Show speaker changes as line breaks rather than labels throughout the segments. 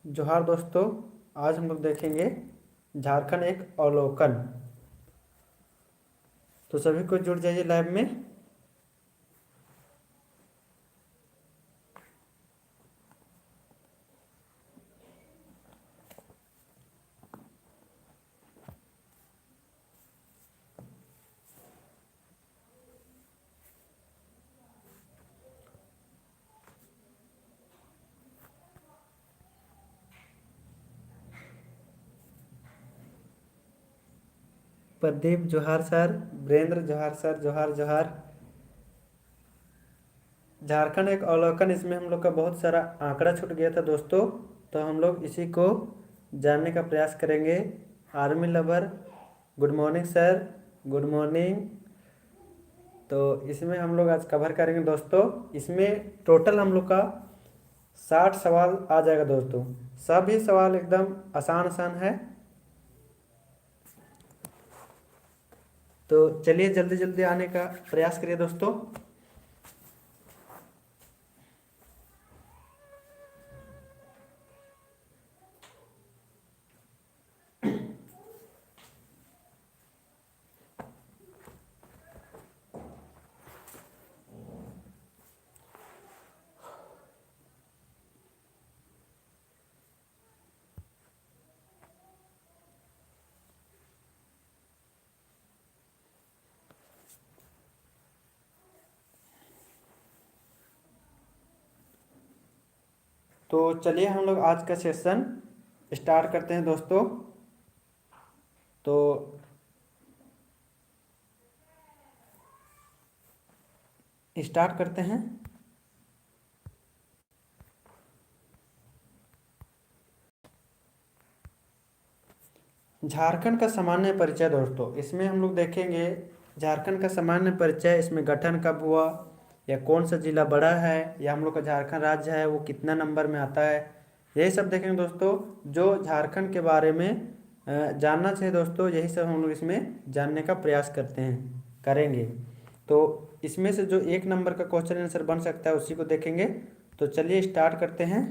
जोहार दोस्तों। आज हम लोग देखेंगे झारखंड एक अवलोकन। तो सभी को जुड़ जाइए लाइव में। प्रदीप जोहार सर, वीरेंद्र जोहार सर, जोहार जोहार। झारखंड एक अवलोकन, इसमें हम लोग का बहुत सारा आंकड़ा छूट गया था दोस्तों, तो हम लोग इसी को जानने का प्रयास करेंगे। Army lover, good morning sir, good morning. तो इसमें हम लोग आज कवर करेंगे दोस्तों। इसमें टोटल हम लोग का 60 सवाल आ जाएगा दोस्तों। सभी सवाल एकदम आसान आसान है। तो चलिए जल्दी जल्दी आने का प्रयास करिए दोस्तों। तो चलिए हम लोग आज का सेशन स्टार्ट करते हैं दोस्तों। तो स्टार्ट करते हैं। झारखंड का सामान्य परिचय दोस्तों, इसमें हम लोग देखेंगे झारखंड का सामान्य परिचय। इसमें गठन कब हुआ, या कौन सा जिला बड़ा है, या हम लोग का झारखंड राज्य है वो कितना नंबर में आता है, यही सब देखेंगे दोस्तों। जो झारखंड के बारे में जानना चाहिए दोस्तों, यही सब हम लोग इसमें जानने का प्रयास करेंगे। तो इसमें से जो 1 नंबर का क्वेश्चन आंसर बन सकता है उसी को देखेंगे। तो चलिए स्टार्ट करते हैं।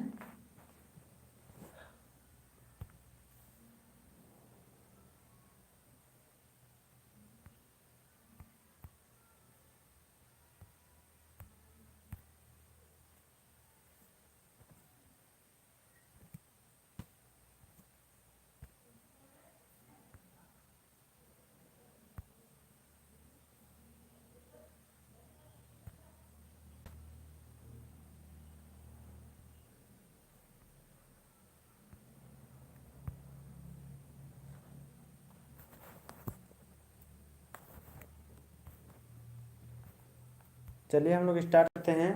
चलिए हम लोग स्टार्ट करते हैं।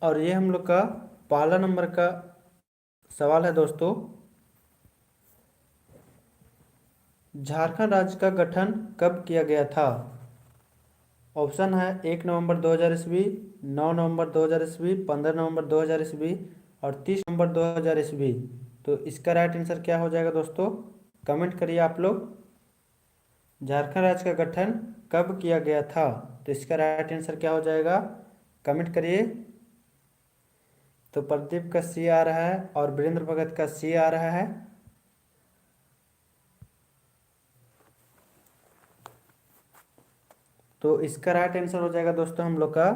और ये हम लोग का पहला नंबर का सवाल है दोस्तों। झारखंड राज्य का गठन कब किया गया था? ऑप्शन है 1 नवंबर 2000 ईस्वी, 9 नवंबर 2000 ईस्वी, 15 नवंबर 2000 ईस्वी और 30 नवंबर 2000 ईस्वी। तो इसका राइट आंसर क्या हो जाएगा दोस्तों? कमेंट करिए आप लोग। झारखंड राज्य का गठन कब किया गया था? तो इसका राइट आंसर क्या हो जाएगा? कमेंट करिए। तो प्रदीप का सी आ रहा है और वीरेंद्र भगत का सी आ रहा है। तो इसका राइट आंसर हो जाएगा दोस्तों हम लोग का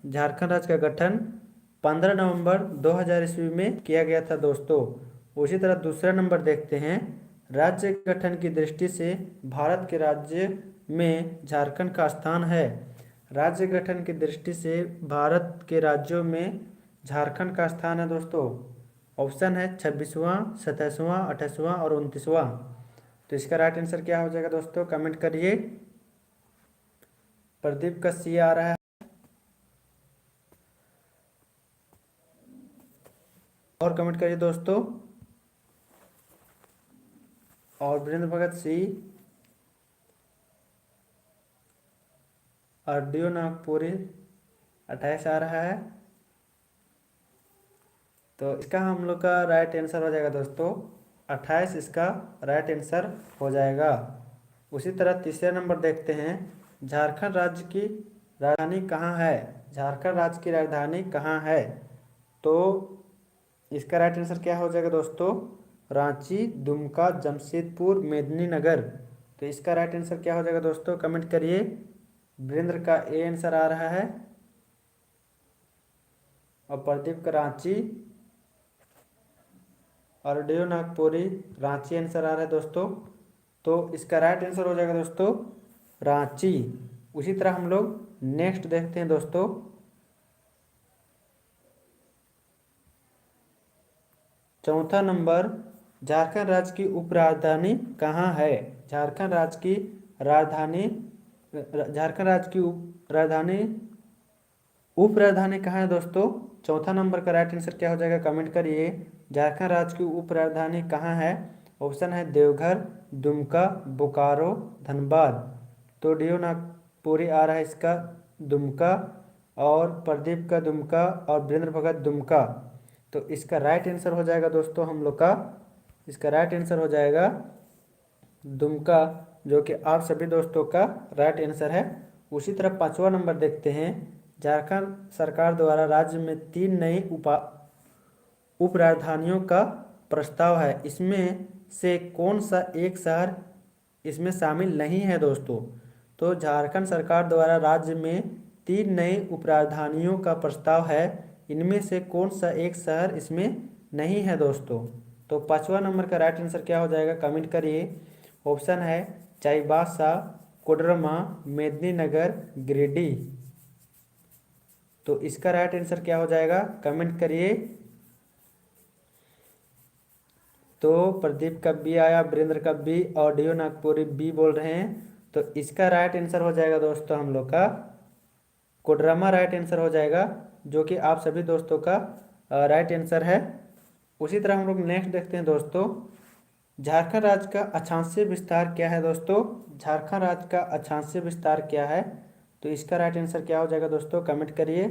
झारखंड राज्य का गठन 15 नवंबर 2000 ईस्वी में किया गया था दोस्तों। उसी तरह दूसरा नंबर देखते हैं। राज्य गठन की दृष्टि से भारत के राज्य में झारखंड का स्थान है। राज्य गठन की दृष्टि से भारत के राज्यों में झारखंड का स्थान है दोस्तों। ऑप्शन है 26वां, 27वां, 28वां और 29वां। तो इसका राइट आंसर क्या हो जाएगा दोस्तों? कमेंट करिए। प्रदीप का सी आ रहा है और कमेंट करिए दोस्तों। और वीरेंद्र भगत सी, आरडीओ नागपुरी 28 आ रहा है। तो इसका हम लोग का राइट आंसर हो जाएगा दोस्तों 28, इसका राइट आंसर हो जाएगा। उसी तरह तीसरे नंबर देखते हैं। झारखंड राज्य की राजधानी कहाँ है? झारखंड राज्य की राजधानी कहाँ है? तो इसका राइट आंसर क्या हो जाएगा दोस्तों? रांची, दुमका, जमशेदपुर, मेदिनीनगर। तो इसका राइट आंसर क्या हो जाएगा दोस्तों? कमेंट करिए। वीरेंद्र का ए आंसर आ रहा है और प्रदीप का रांची और डियो नागपुरी रांची आंसर आ रहा है दोस्तों। तो इसका राइट आंसर हो जाएगा दोस्तों रांची। उसी तरह हम लोग नेक्स्ट देखते हैं दोस्तों। चौथा नंबर, झारखंड राज्य की उपराजधानी कहाँ है? झारखंड राज्य की राजधानी, झारखंड राज्य की उपराजधानी कहाँ है दोस्तों? चौथा नंबर का राइट आंसर क्या हो जाएगा? कमेंट करिए। झारखंड राज्य की उपराजधानी कहाँ है? ऑप्शन है देवघर, दुमका, बोकारो, धनबाद। तो डियो नागपुरी आ रहा है इसका दुमका, और प्रदीप का दुमका और वीरेंद्र भगत दुमका। तो इसका राइट आंसर हो जाएगा दोस्तों हम लोग का, इसका राइट आंसर हो जाएगा दुमका, जो कि आप सभी दोस्तों का राइट आंसर है। उसी तरह पांचवा नंबर देखते हैं। झारखंड सरकार द्वारा राज्य में 3 नई उप राजधानियों का प्रस्ताव है। इसमें से कौन सा एक शहर इसमें शामिल नहीं है दोस्तों? तो झारखंड सरकार द्वारा राज्य में 3 नई उप राजधानियों का प्रस्ताव है। इनमें से कौन सा एक शहर इसमें नहीं है दोस्तों? तो पांचवा नंबर का राइट आंसर क्या हो जाएगा? कमेंट करिए। ऑप्शन है चाईबासा, कोडरमा, मेदिनीनगर, गिरिडीह। तो इसका राइट आंसर क्या हो जाएगा? कमेंट करिए। तो प्रदीप का बी आया, वीरेंद्र का बी और डियो नागपुरी बी बोल रहे हैं। तो इसका राइट आंसर हो जाएगा दोस्तों हम लोग का कोडरमा राइट आंसर हो जाएगा, जो कि आप सभी दोस्तों का राइट आंसर है। उसी तरह हम लोग नेक्स्ट देखते हैं दोस्तों। झारखंड राज्य का अक्षांशीय विस्तार क्या है दोस्तों? झारखंड राज्य का अक्षांशीय विस्तार क्या है? तो इसका राइट आंसर क्या हो जाएगा दोस्तों? कमेंट करिए।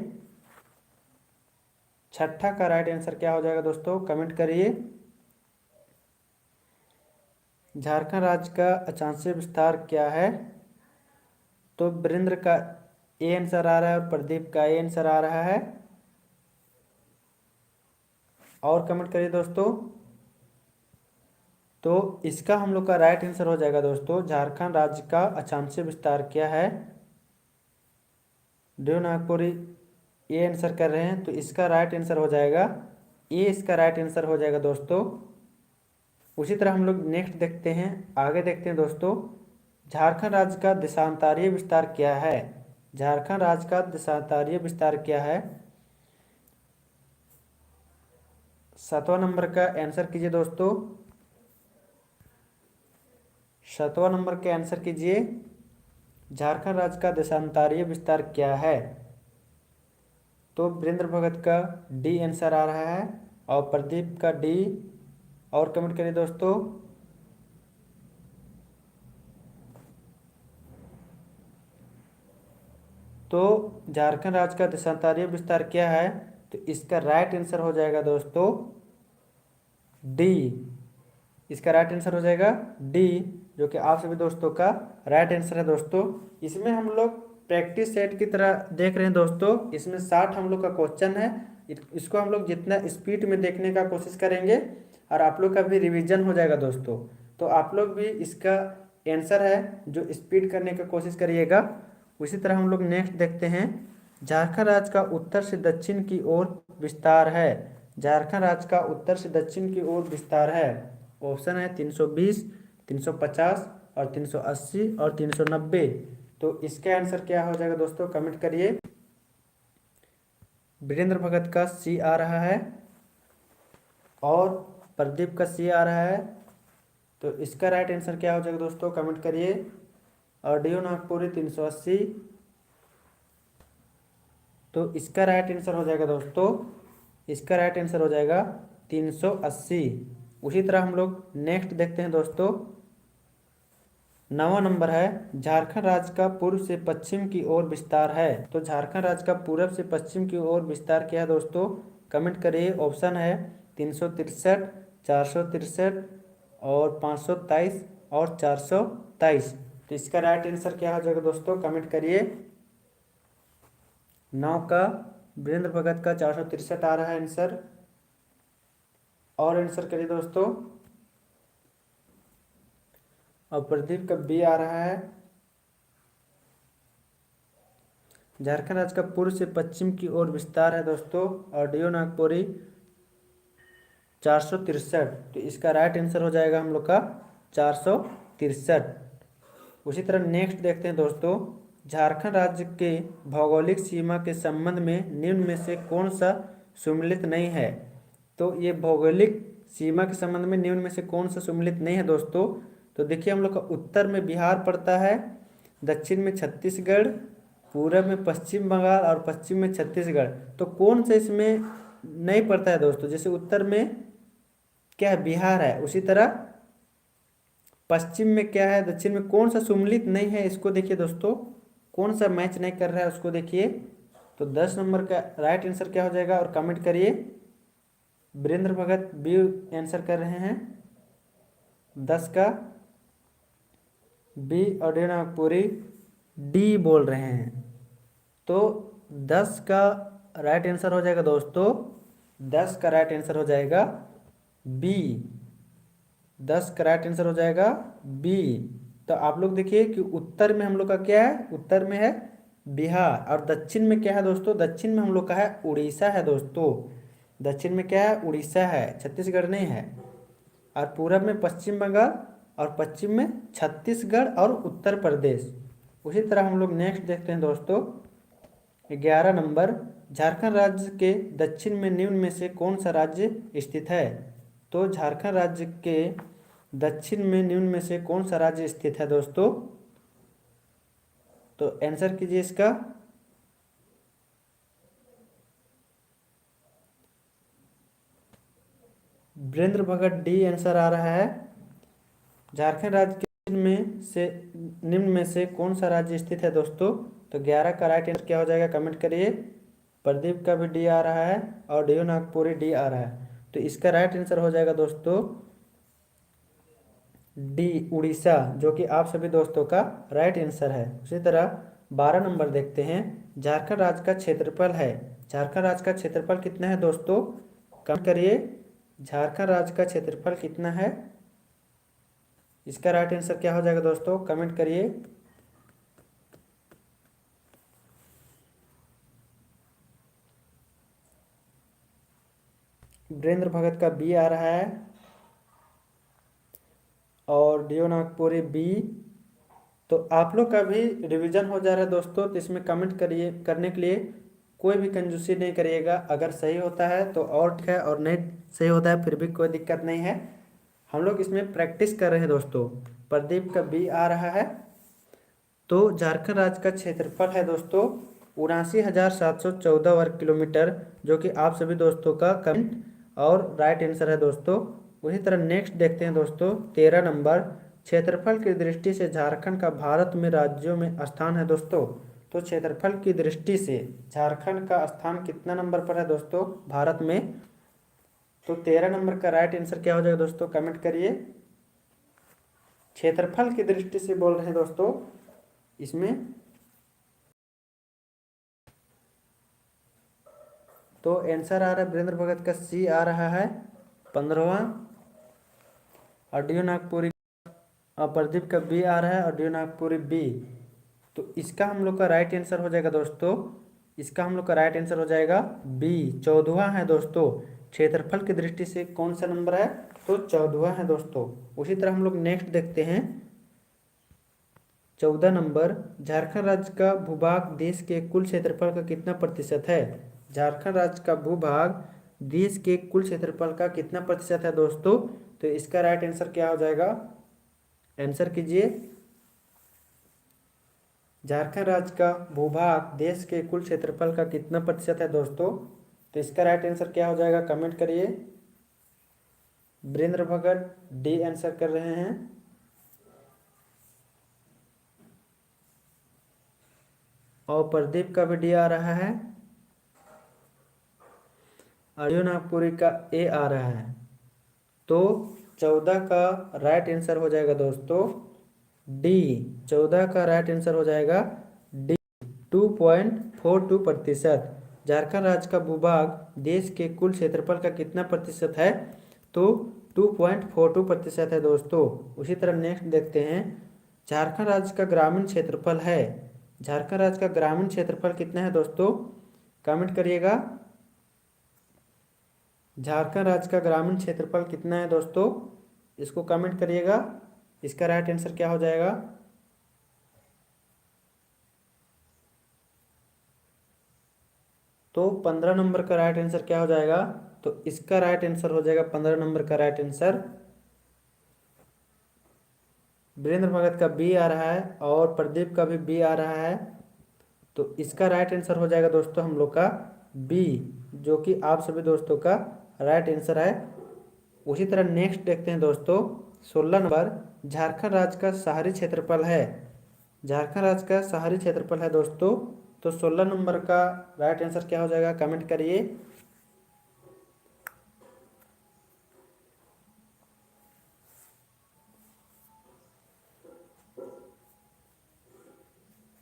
छठा का राइट आंसर क्या हो जाएगा दोस्तों? कमेंट करिए। झारखंड राज्य का अक्षांशीय विस्तार क्या है? तो वीरेंद्र का ए आंसर आ रहा है और प्रदीप का ए आंसर आ रहा है। और कमेंट करिए दोस्तों। तो इसका हम लोग का राइट आंसर हो जाएगा दोस्तों झारखंड राज्य का अक्षांशीय विस्तार क्या है? डियो नागपुरी ए आंसर कर रहे हैं, तो इसका राइट आंसर हो जाएगा ए, इसका राइट आंसर हो जाएगा दोस्तों। उसी तरह हम लोग नेक्स्ट देखते हैं, आगे देखते हैं दोस्तों। झारखंड राज्य का देशांतरीय विस्तार क्या है? झारखंड राज्य का देशांतरीय विस्तार क्या है? 7वां नंबर का आंसर कीजिए दोस्तों। 7वां नंबर के आंसर कीजिए। झारखंड राज्य का देशांतरीय विस्तार क्या है? तो वीरेंद्र भगत का डी आंसर आ रहा है और प्रदीप का डी। और कमेंट करिए दोस्तों। तो झारखंड राज्य का देशांतरीय विस्तार क्या है? तो इसका राइट आंसर हो जाएगा दोस्तों डी, इसका राइट आंसर हो जाएगा डी, जो कि आप सभी दोस्तों का राइट आंसर है दोस्तों। इसमें हम लोग प्रैक्टिस सेट की तरह देख रहे हैं दोस्तों। इसमें 60 हम लोग का क्वेश्चन है। इसको हम लोग जितना स्पीड में देखने का कोशिश करेंगे और आप लोग का भी रिवीजन हो जाएगा दोस्तों। तो आप लोग भी इसका आंसर है जो स्पीड करने का कोशिश करिएगा। उसी तरह हम लोग नेक्स्ट देखते हैं। झारखंड राज्य का उत्तर से दक्षिण की ओर विस्तार है। झारखंड राज्य का उत्तर से दक्षिण की ओर विस्तार है। ऑप्शन है 320, 350 और 380 और 390। तो इसका आंसर क्या हो जाएगा दोस्तों? कमेंट करिए। वीरेंद्र भगत का सी आ रहा है और प्रदीप का सी आ रहा है। तो इसका राइट आंसर क्या हो जाएगा दोस्तों? कमेंट करिए। और डियो नागपुरी 380। तो इसका राइट आंसर हो जाएगा दोस्तों, इसका राइट आंसर हो जाएगा 380। उसी तरह हम लोग नेक्स्ट देखते हैं दोस्तों। 9वां नंबर है, झारखंड राज्य का पूर्व से पश्चिम की ओर विस्तार है। तो झारखंड राज्य का पूर्व से पश्चिम की ओर विस्तार क्या है दोस्तों? कमेंट करिए। ऑप्शन है 363, 463 और 523 और 423। तो इसका राइट आंसर क्या हो जाएगा दोस्तों? कमेंट करिए। 9 का वीरेंद्र भगत का 463 आ रहा है आंसर। और आंसर करिए दोस्तों। और प्रदीप का बी आ रहा है। झारखंड राज्य का पूर्व से पश्चिम की ओर विस्तार है दोस्तों, और डियो नागपुरी 463। तो इसका राइट आंसर हो जाएगा हम लोग का 463। उसी तरह नेक्स्ट देखते हैं दोस्तों, झारखंड राज्य के भौगोलिक सीमा के संबंध में निम्न में से कौन सा सुमेलित नहीं है। तो ये भौगोलिक सीमा के संबंध में निम्न में से कौन सा सुमेलित नहीं है दोस्तों। तो देखिए हम लोग का उत्तर में बिहार पड़ता है, दक्षिण में छत्तीसगढ़, पूरब में पश्चिम बंगाल और पश्चिम में छत्तीसगढ़। तो कौन सा इसमें नहीं पड़ता है दोस्तों। जैसे उत्तर में क्या है, बिहार है, उसी तरह पश्चिम में क्या है, दक्षिण में कौन सा सुमेलित नहीं है, इसको देखिए दोस्तों, कौन सा मैच नहीं कर रहा है उसको देखिए। तो 10 नंबर का राइट आंसर क्या हो जाएगा, और कमेंट करिए। वीरेंद्र भगत बी आंसर कर रहे हैं, 10 का बी, और डी नागपुरी डी बोल रहे हैं। तो 10 का राइट आंसर हो जाएगा दोस्तों, 10 का राइट आंसर हो जाएगा बी। 10 का राइट आंसर हो जाएगा बी। तो आप लोग देखिए कि उत्तर में हम लोग का क्या है, उत्तर में है बिहार, और दक्षिण में क्या है दोस्तों, दक्षिण में हम लोग का है उड़ीसा है दोस्तों। दक्षिण में क्या है, उड़ीसा है, छत्तीसगढ़ नहीं है। और पूरब में पश्चिम बंगाल, और पश्चिम में छत्तीसगढ़ और उत्तर प्रदेश। उसी तरह हम लोग नेक्स्ट देखते हैं दोस्तों, 11 नंबर, झारखंड राज्य के दक्षिण में निम्न में से कौन सा राज्य स्थित है। तो झारखंड राज्य के दक्षिण में निम्न में से कौन सा राज्य स्थित है दोस्तों। तो आंसर कीजिए इसका। वीरेंद्र भगत डी आंसर आ रहा है। झारखंड राज्य के निम्न में से कौन सा राज्य स्थित है दोस्तों। तो 11 का राइट आंसर क्या हो जाएगा, कमेंट करिए। प्रदीप का भी डी आ रहा है, और डियो नागपुरी डी आ रहा है। तो इसका राइट आंसर हो जाएगा दोस्तों डी, उड़ीसा, जो कि आप सभी दोस्तों का राइट आंसर है। उसी तरह 12 नंबर देखते हैं, झारखंड राज्य का क्षेत्रफल है। झारखंड राज्य का क्षेत्रफल कितना है दोस्तों, कमेंट करिए। झारखंड राज्य का क्षेत्रफल कितना है, इसका राइट आंसर क्या हो जाएगा दोस्तों, कमेंट करिए। वीरेंद्र भगत का बी आ रहा है, और डियो नागपुरी बी। तो आप लोग का भी रिवीजन हो जा रहा है दोस्तों। तो इसमें कमेंट करिए, करने के लिए कोई भी कंजूसी नहीं करिएगा। अगर सही होता है तो और ठीक है, और नहीं सही होता है फिर भी कोई दिक्कत नहीं है। हम लोग इसमें प्रैक्टिस कर रहे हैं दोस्तों। प्रदीप का बी आ रहा है। तो झारखंड राज्य का क्षेत्रफल है दोस्तों 79,714 वर्ग किलोमीटर, जो कि आप सभी दोस्तों का कमेंट और राइट आंसर है दोस्तों। उसी तरह नेक्स्ट देखते हैं दोस्तों, 13 नंबर, क्षेत्रफल की दृष्टि से झारखंड का भारत में राज्यों में स्थान है दोस्तों। तो क्षेत्रफल की दृष्टि से झारखंड का स्थान कितना नंबर पर है दोस्तों भारत में। तो 13 नंबर का राइट आंसर क्या हो जाएगा दोस्तों, कमेंट करिए। क्षेत्रफल की दृष्टि से बोल रहे हैं दोस्तों इसमें। तो आंसर आ रहा है वीरेंद्र भगत का सी आ रहा है 15वां, और डियो नागपुरी प्रदीप का बी आ रहा है, और डियो नागपुरी बी। तो इसका हम लोग का राइट आंसर हो जाएगा दोस्तों, इसका हम लोग का राइट आंसर हो जाएगा बी, 14वां है दोस्तों। क्षेत्रफल की दृष्टि से कौन सा नंबर है, तो 14वां है दोस्तों। उसी तरह हम लोग नेक्स्ट देखते हैं, 14 नंबर, झारखंड राज्य का भूभाग देश के कुल क्षेत्रफल का कितना प्रतिशत है। झारखंड राज्य का भूभाग देश के कुल क्षेत्रफल का कितना प्रतिशत है दोस्तों। तो इसका राइट आंसर क्या हो जाएगा, आंसर कीजिए। झारखंड राज्य का भूभाग देश के कुल क्षेत्रफल का कितना प्रतिशत है दोस्तों। तो इसका राइट आंसर क्या हो जाएगा, कमेंट करिए। वीरेंद्र भगत डी आंसर कर रहे हैं, और प्रदीप का भी डी आ रहा है, और नागपुरी का ए आ रहा है। तो 14 का राइट आंसर हो जाएगा दोस्तों डी, 14 का राइट आंसर हो जाएगा डी, 2.42%। झारखंड राज्य का भूभाग देश के कुल क्षेत्रफल का कितना प्रतिशत है? तो 2.42% है दोस्तों। उसी तरह नेक्स्ट देखते हैं, झारखंड राज्य का ग्रामीण क्षेत्रफल है। झारखंड राज्य का ग्रामीण क्षेत्रफल कितना है दोस्तों? कमेंट करिएगा। झारखंड राज्य का ग्रामीण क्षेत्रफल कितना है दोस्तों? इसको कमेंट करिएगा। इसका राइट आंसर क्या हो जाएगा? तो 15 नंबर का राइट आंसर क्या हो जाएगा? तो इसका राइट आंसर हो जाएगा 15 नंबर का राइट आंसर वीरेंद्र भगत का बी आ रहा है और प्रदीप का भी बी आ रहा है। तो इसका राइट आंसर हो जाएगा दोस्तों हम लोग का बी, जो कि आप सभी दोस्तों का राइट आंसर है। उसी तरह नेक्स्ट देखते हैं दोस्तों, 16 नंबर झारखंड राज्य का शहरी क्षेत्रफल है। झारखंड राज्य का शहरी क्षेत्रफल है दोस्तों। तो 16 नंबर का राइट आंसर क्या हो जाएगा? कमेंट करिए।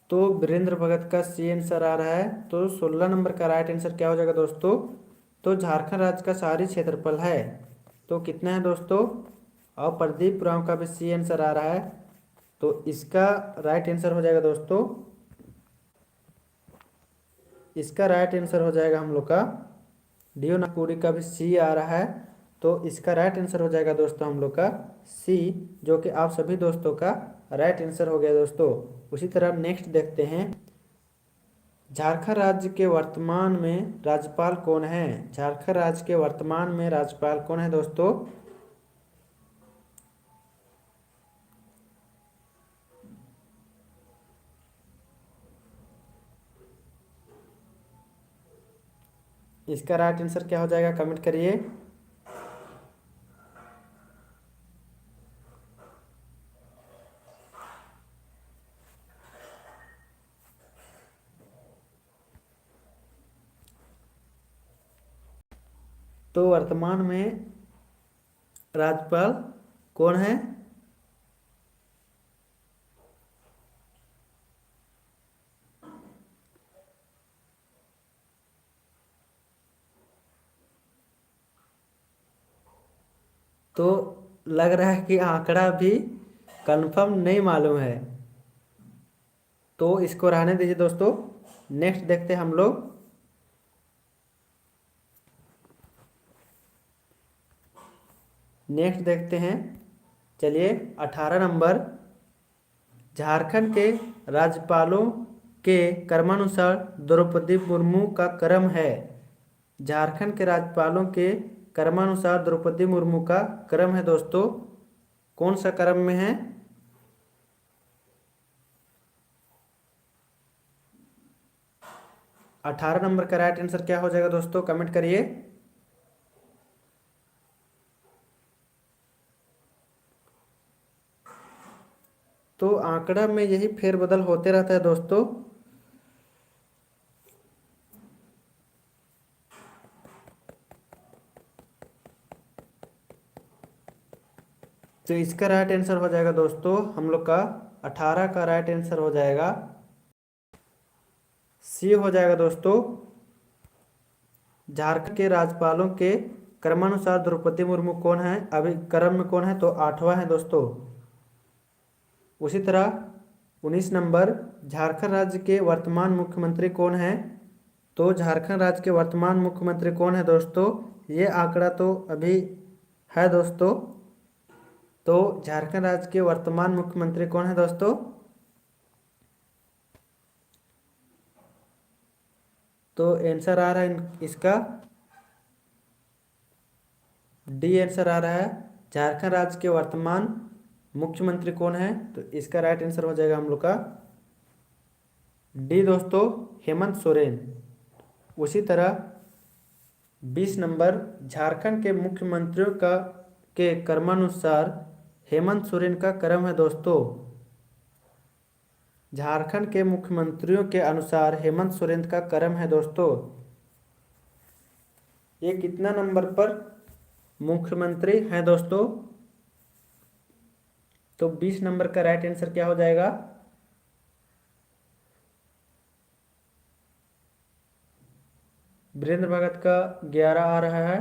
तो वीरेंद्र भगत का सी आंसर आ रहा है। तो 16 नंबर का राइट आंसर क्या हो जाएगा दोस्तों? तो झारखंड राज्य का शहरी क्षेत्रफल है। तो कितना है दोस्तों? और प्रदीप राव का भी सी आंसर आ रहा है। तो इसका राइट आंसर हो जाएगा दोस्तों, इसका राइट आंसर हो जाएगा हम लोग का डीओ नागपुरी का भी सी आ रहा है। तो इसका राइट आंसर हो जाएगा दोस्तों हम लोग का सी, जो कि आप सभी दोस्तों का राइट आंसर हो गया दोस्तों। उसी तरह नेक्स्ट देखते हैं, झारखंड राज्य के वर्तमान में राज्यपाल कौन है? झारखंड राज्य के वर्तमान में राज्यपाल कौन है दोस्तों? इसका राइट आंसर क्या हो जाएगा? कमेंट करिए। तो वर्तमान में राज्यपाल कौन है? तो लग रहा है कि आंकड़ा भी कंफर्म नहीं मालूम है, तो इसको रहने दीजिए दोस्तों। नेक्स्ट देखते हैं हम लोग, नेक्स्ट देखते हैं। चलिए 18 नंबर, झारखंड के राज्यपालों के क्रमानुसार द्रौपदी मुर्मू का क्रम है। झारखंड के राज्यपालों के क्रमानुसार द्रौपदी मुर्मू का क्रम है दोस्तों। कौन सा क्रम में है? 18 नंबर का राइट आंसर क्या हो जाएगा दोस्तों? कमेंट करिए। तो आंकड़ा में यही फेरबदल होते रहता है दोस्तों। तो इसका राइट आंसर हो जाएगा दोस्तों हम लोग का 18 का राइट आंसर हो जाएगा सी हो जाएगा दोस्तों। झारखंड के राज्यपालों के क्रमानुसार द्रौपदी मुर्मू कौन है? अभी क्रम में कौन है? तो 8वां है दोस्तों। उसी तरह 19 नंबर, झारखंड राज्य के वर्तमान मुख्यमंत्री कौन है? तो झारखंड राज्य के वर्तमान मुख्यमंत्री कौन है दोस्तों? ये आंकड़ा तो अभी है दोस्तों। तो झारखंड राज्य के वर्तमान मुख्यमंत्री कौन है दोस्तों? तो आंसर आ रहा है इसका डी आंसर आ रहा है। झारखंड राज्य के वर्तमान मुख्यमंत्री कौन है? तो इसका राइट आंसर हो जाएगा हम लोग का डी दोस्तों, हेमंत सोरेन। उसी तरह 20 नंबर, झारखंड के मुख्यमंत्रियों का के क्रमानुसार हेमंत सोरेन का क्रम है दोस्तों। झारखंड के मुख्यमंत्रियों के अनुसार हेमंत सोरेन का क्रम है दोस्तों। ये कितना नंबर पर मुख्यमंत्री हैं दोस्तों? तो 20 नंबर का राइट आंसर क्या हो जाएगा? वीरेंद्र भगत का 11 आ रहा है,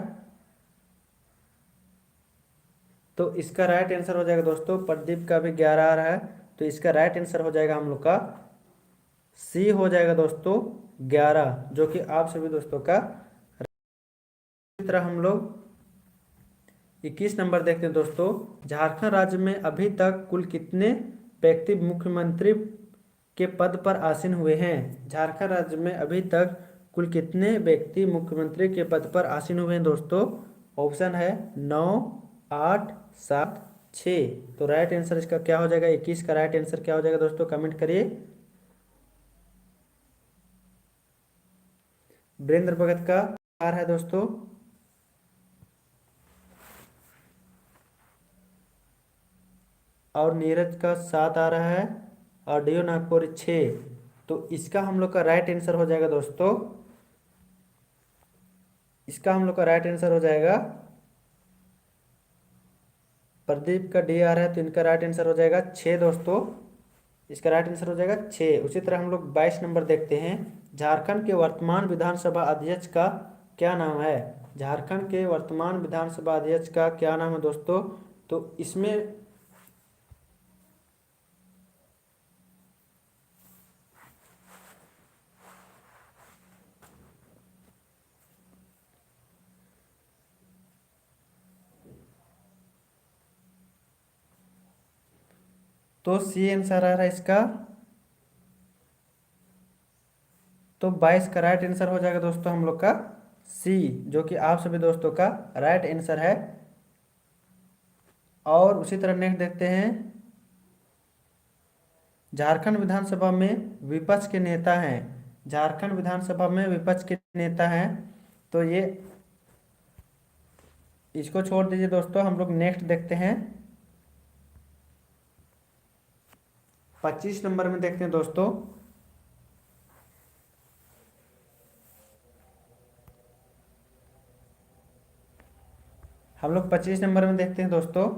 तो इसका राइट आंसर हो जाएगा दोस्तों। प्रदीप का भी 11 आ रहा है, तो इसका राइट आंसर हो जाएगा हम लोग का सी हो जाएगा दोस्तों 11, जो कि आप सभी दोस्तों का। इसी तरह हम लोग 21 नंबर देखते हैं दोस्तों। झारखंड राज्य में अभी तक कुल कितने व्यक्ति मुख्यमंत्री के पद पर आसीन हुए हैं? झारखंड राज्य में अभी तक कुल कितने व्यक्ति मुख्यमंत्री के पद पर आसीन हुए हैं दोस्तों? ऑप्शन है 9, 8, 7, 6। तो राइट आंसर इसका क्या हो जाएगा? 21 का राइट आंसर क्या हो जाएगा दोस्तों? कमेंट करिए। वीरेंद्र भगत का 4 है दोस्तों, और नीरज का 7 आ रहा है, और डीओ नागपुर 6। तो इसका हम लोग का राइट आंसर हो जाएगा दोस्तों, इसका हम लोग का राइट आंसर हो जाएगा, प्रदीप का डी आ रहा है, तो इनका राइट आंसर हो जाएगा 6 दोस्तों। इसका राइट आंसर हो जाएगा 6। उसी तरह हम लोग 22 नंबर देखते हैं। झारखंड के वर्तमान विधानसभा अध्यक्ष का क्या नाम है? झारखंड के वर्तमान विधानसभा अध्यक्ष का क्या नाम है दोस्तों? तो इसमें तो सी आंसर आ रहा है इसका, तो 22 का राइट आंसर हो जाएगा दोस्तों हम लोग का सी, जो कि आप सभी दोस्तों का राइट आंसर है। और उसी तरह नेक्स्ट देखते हैं। झारखंड विधानसभा में विपक्ष के नेता हैं, झारखंड विधानसभा में विपक्ष के नेता हैं, तो ये इसको छोड़ दीजिए दोस्तों, हम लोग नेक्स्ट देखते हैं। 25 नंबर में देखते हैं दोस्तों। हम लोग 25 नंबर में देखते हैं दोस्तों।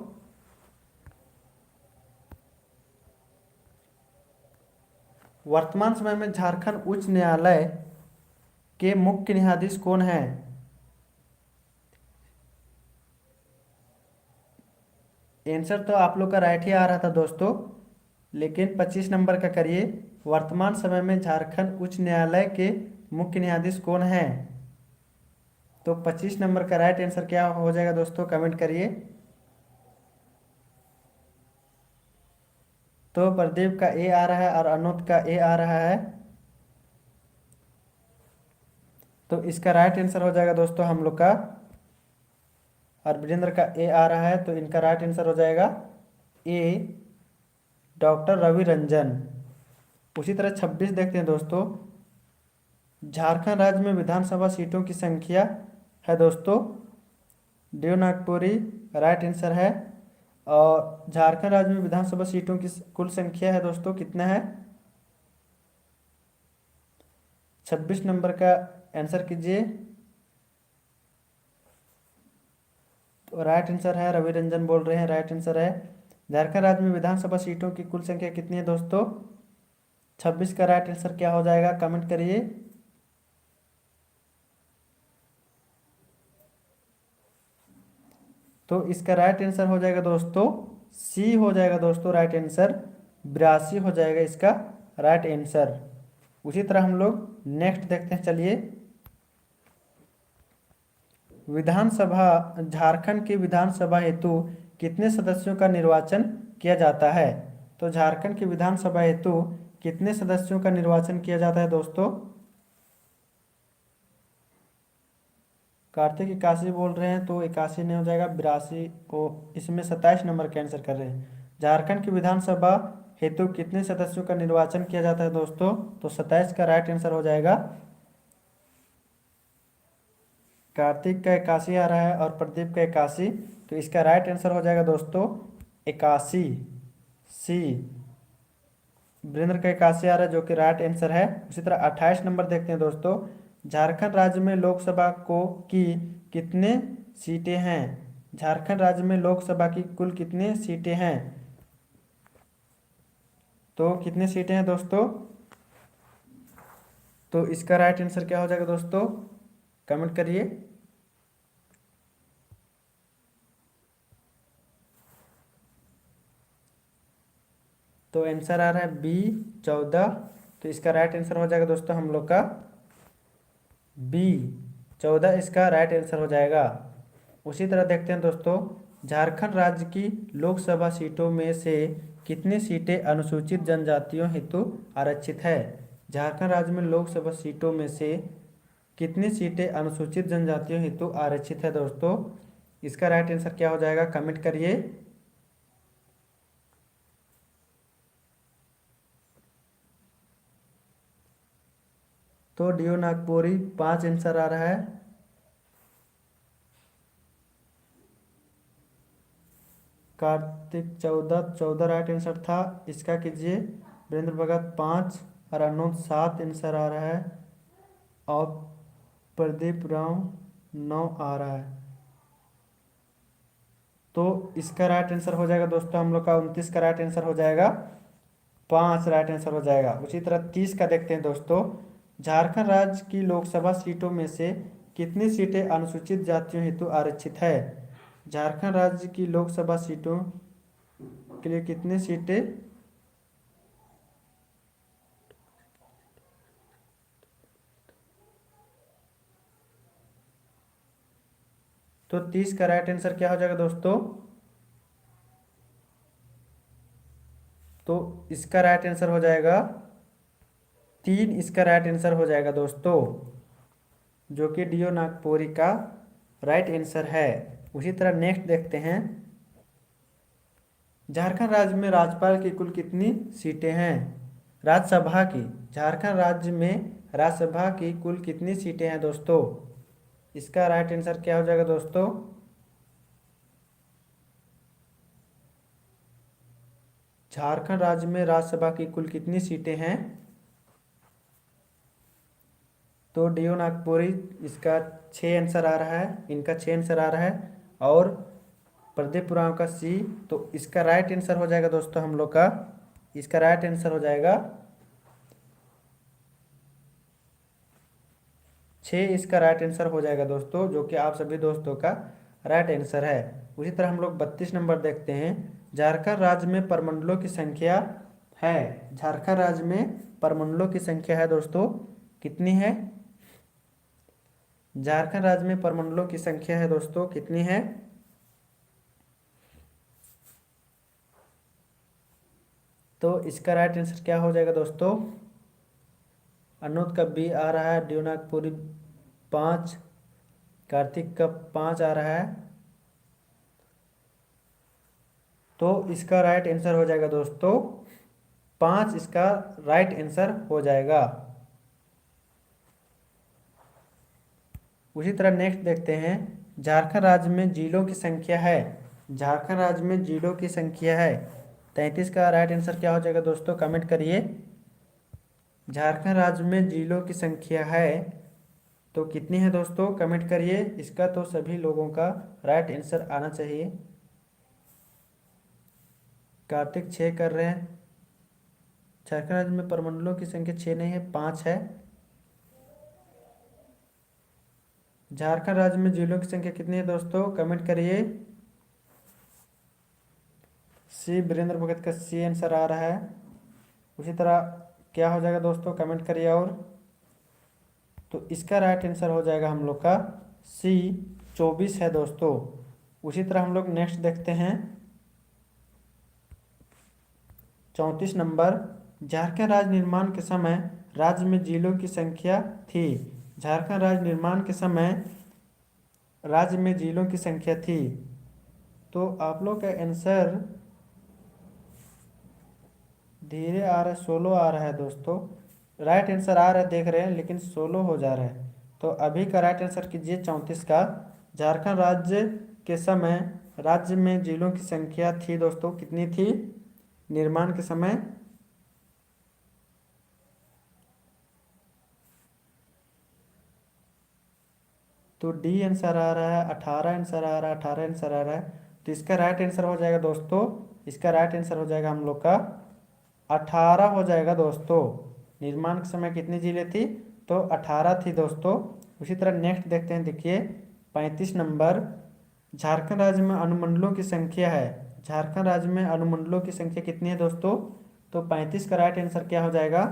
वर्तमान समय में झारखंड उच्च न्यायालय के मुख्य न्यायाधीश कौन है? आंसर तो आप लोग का राइट ही आ रहा था दोस्तों, लेकिन 25 नंबर का करिए। वर्तमान समय में झारखंड उच्च न्यायालय के मुख्य न्यायाधीश कौन है? तो 25 नंबर का राइट आंसर क्या हो जाएगा दोस्तों? कमेंट करिए। तो प्रदीप का ए आ रहा है और अनूप का ए आ रहा है, तो इसका राइट आंसर हो जाएगा दोस्तों हम लोग का, और वीरेंद्र का ए आ रहा है, तो इनका राइट आंसर हो जाएगा ए, डॉक्टर रवि रंजन। उसी तरह 26 देखते हैं दोस्तों। झारखंड राज्य में विधानसभा सीटों की संख्या है दोस्तों, देवनागपुरी राइट आंसर है। और झारखंड राज्य में विधानसभा सीटों की कुल संख्या है दोस्तों, कितना है? 26 नंबर का आंसर कीजिए। तो राइट आंसर है, रवि रंजन बोल रहे हैं, राइट आंसर है। झारखंड राज्य में विधानसभा सीटों की कुल संख्या कितनी है दोस्तों? 26 का राइट आंसर क्या हो जाएगा? कमेंट करिए। तो इसका राइट आंसर हो जाएगा दोस्तों सी हो जाएगा दोस्तों, राइट आंसर 82 हो जाएगा इसका राइट आंसर। उसी तरह हम लोग नेक्स्ट देखते हैं, चलिए। विधानसभा, झारखंड की विधानसभा हेतु कितने सदस्यों का निर्वाचन किया जाता है? तो झारखंड की विधानसभा हेतु कितने सदस्यों का निर्वाचन किया जाता है दोस्तों? कार्तिक 81 बोल रहे हैं, तो 81 नहीं हो जाएगा, 82 को इसमें 27 नंबर कैंसिल कर रहे हैं। झारखंड की विधानसभा हेतु कितने सदस्यों का निर्वाचन किया जाता है दोस्तों? तो 27 का राइट आंसर हो जाएगा। कार्तिक का 81 आ रहा है और प्रदीप का 81, तो इसका राइट आंसर हो जाएगा दोस्तों 81 सी। वीरेंद्र का 81 आ रहा है, जो कि राइट आंसर है। उसी तरह 28 नंबर देखते हैं दोस्तों। झारखंड राज्य में लोकसभा को की कितने सीटें हैं? झारखंड राज्य में लोकसभा की कुल कितने सीटें हैं? तो कितने सीटें हैं दोस्तों? तो इसका राइट आंसर क्या हो जाएगा दोस्तों? कमेंट करिए। तो आंसर आ रहा है बी 14। तो इसका राइट आंसर हो जाएगा दोस्तों हम लोग का बी 14 इसका राइट आंसर हो जाएगा। उसी तरह देखते हैं दोस्तों, झारखंड राज्य की लोकसभा सीटों में से कितनी सीटें अनुसूचित जनजातियों हेतु आरक्षित है। झारखंड राज्य में लोकसभा सीटों में से कितनी सीटें अनुसूचित जनजातियों हेतु आरक्षित है दोस्तों। इसका राइट आंसर क्या हो जाएगा, कमेंट करिए। तो डीओ नागपुरी 5 आंसर आ रहा है। कार्तिक 14 राइट आंसर था। इसका कीजिए। वीरेंद्र भगत 5 और अनोद 7 आंसर आ रहा है। और प्रदीप राव 9 आ रहा है। तो इसका राइट आंसर हो जाएगा दोस्तों हम लोग का 29 का राइट आंसर हो जाएगा। 5 राइट आंसर हो जाएगा। उसी तरह 30 का देखते हैं दोस्तों, झारखंड राज्य की लोकसभा सीटों में से कितनी सीटें अनुसूचित जातियों हेतु आरक्षित है। झारखंड राज्य की लोकसभा सीटों के लिए कितनी सीटें तो 30 का राइट आंसर क्या हो जाएगा दोस्तों। तो इसका राइट आंसर हो जाएगा 3। इसका राइट आंसर हो जाएगा दोस्तों, जो कि डीओ नागपुरी का राइट आंसर है। उसी तरह नेक्स्ट देखते हैं, झारखंड राज्य में राज्यपाल की कुल कितनी सीटें हैं। राज्यसभा की, झारखंड राज्य में राज्यसभा की कुल कितनी सीटें हैं दोस्तों। इसका राइट आंसर क्या हो जाएगा दोस्तों। झारखंड राज्य में राज्यसभा की कुल कितनी सीटें हैं। तो डीओ नागपुरी इसका 6 आंसर आ रहा है, इनका 6 आंसर आ रहा है। और प्रदीप पुराव का सी। तो इसका राइट आंसर हो जाएगा दोस्तों हम लोग का, इसका राइट आंसर हो जाएगा 6। इसका राइट आंसर हो जाएगा दोस्तों, जो कि आप सभी दोस्तों का राइट आंसर है। उसी तरह हम लोग 32 नंबर देखते हैं, झारखंड राज्य में प्रमंडलों की संख्या है। झारखंड राज्य में प्रमंडलों की संख्या है दोस्तों, कितनी है। झारखंड राज्य में प्रमंडलों की संख्या है दोस्तों, कितनी है। तो इसका राइट आंसर क्या हो जाएगा दोस्तों। अनूद का बी आ रहा है, डीओ नागपुरी 5, कार्तिक का 5 आ रहा है। तो इसका राइट आंसर हो जाएगा दोस्तों 5। इसका राइट आंसर हो जाएगा। उसी तरह नेक्स्ट देखते हैं, झारखंड राज्य में जिलों की संख्या है। झारखंड राज्य में जिलों की संख्या है 33 का राइट आंसर क्या हो जाएगा दोस्तों, कमेंट करिए। झारखंड राज्य में जिलों की संख्या है तो कितनी है दोस्तों, कमेंट करिए। इसका तो सभी लोगों का राइट आंसर आना चाहिए। कार्तिक 6 कर रहे हैं। झारखंड राज्य में प्रमंडलों की संख्या 6 नहीं है, 5 है। झारखंड राज्य में जिलों की संख्या कितनी है दोस्तों, कमेंट करिए। सी वीरेंद्र भगत का सी आंसर आ रहा है। उसी तरह क्या हो जाएगा दोस्तों, कमेंट करिए। और तो इसका राइट आंसर हो जाएगा हम लोग का सी 24 है दोस्तों। उसी तरह हम लोग नेक्स्ट देखते हैं 34 नंबर, झारखंड राज्य निर्माण के समय राज्य में जिलों की संख्या थी। झारखंड राज्य निर्माण के समय राज्य में जिलों की संख्या थी। तो आप लोग का आंसर धीरे आ रहा है, 16 आ रहा है दोस्तों। राइट आंसर आ रहा है देख रहे हैं, लेकिन 16 हो जा रहा है। तो अभी का राइट आंसर कीजिए 34 का। झारखंड राज्य के समय राज्य में जिलों की संख्या थी दोस्तों, कितनी थी निर्माण के समय। तो डी आंसर आ रहा है, 18 आंसर आ रहा है, 18 आंसर आ रहा है। तो इसका राइट आंसर हो जाएगा दोस्तों, इसका राइट आंसर हो जाएगा हम लोग का 18 हो जाएगा दोस्तों। निर्माण के समय कितनी जिले थी, तो 18 थी दोस्तों। उसी तरह नेक्स्ट देखते हैं, देखिए 35 नंबर, झारखंड राज्य में अनुमंडलों की संख्या है। झारखंड राज्य में अनुमंडलों की संख्या कितनी है दोस्तों? तो 35 का राइट आंसर क्या हो जाएगा?